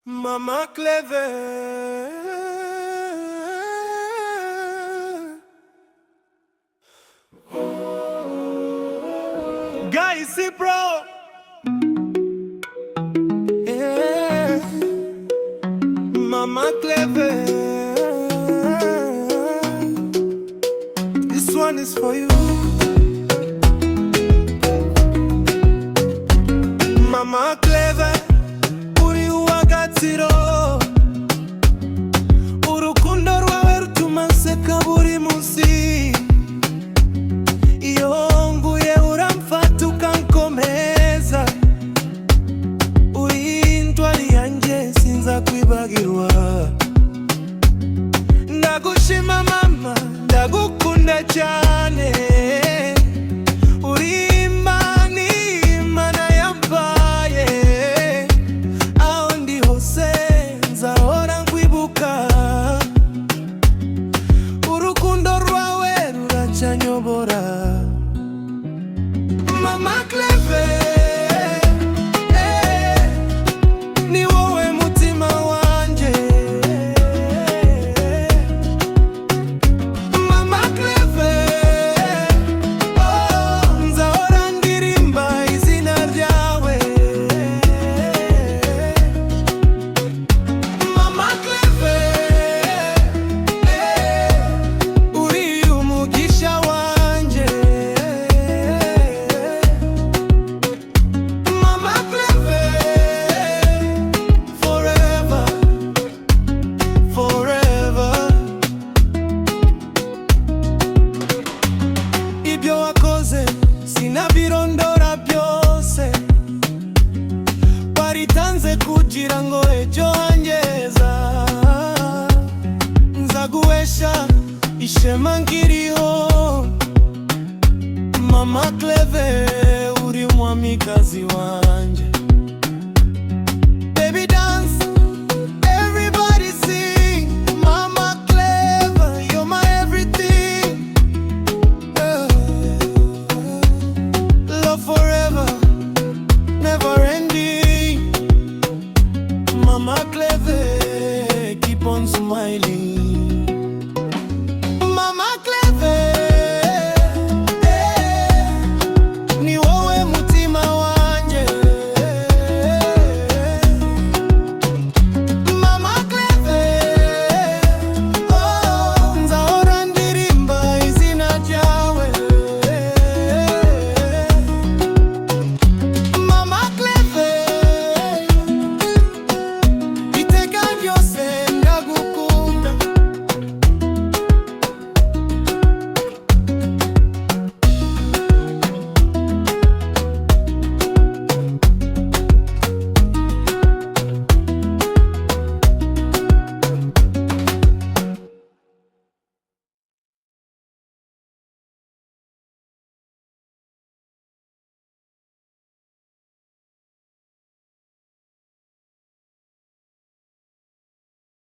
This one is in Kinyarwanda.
Mama Cleve. Guys, bro. Yeah. Mama Cleve. This one is for you. Mama Cleve. Urukundo rwawe rutuma nseka buri munsi. Iyo nguye uramfata ukankomeza. Uri intwari yanjye sinza kwibagirwa. Ndagushima mama, ndagukunda cyane. Mama Cleve, ni wowe mutima wanje. Mama Cleve, nzahora ndirimba izina ryawe. Mama Cleve, uri umugisha wanje. Ibyo wakoze sinabirondora byose, waritanze kugira ngo ejo hangeza. Nzaguhesha ishema nkiriho. Mama Cleve, uri umwamikazi wanje. Baby dance, everybody sing. Mama Cleve, you're my everything. Love forever, never ending. Mama Cleve, keep on smiling.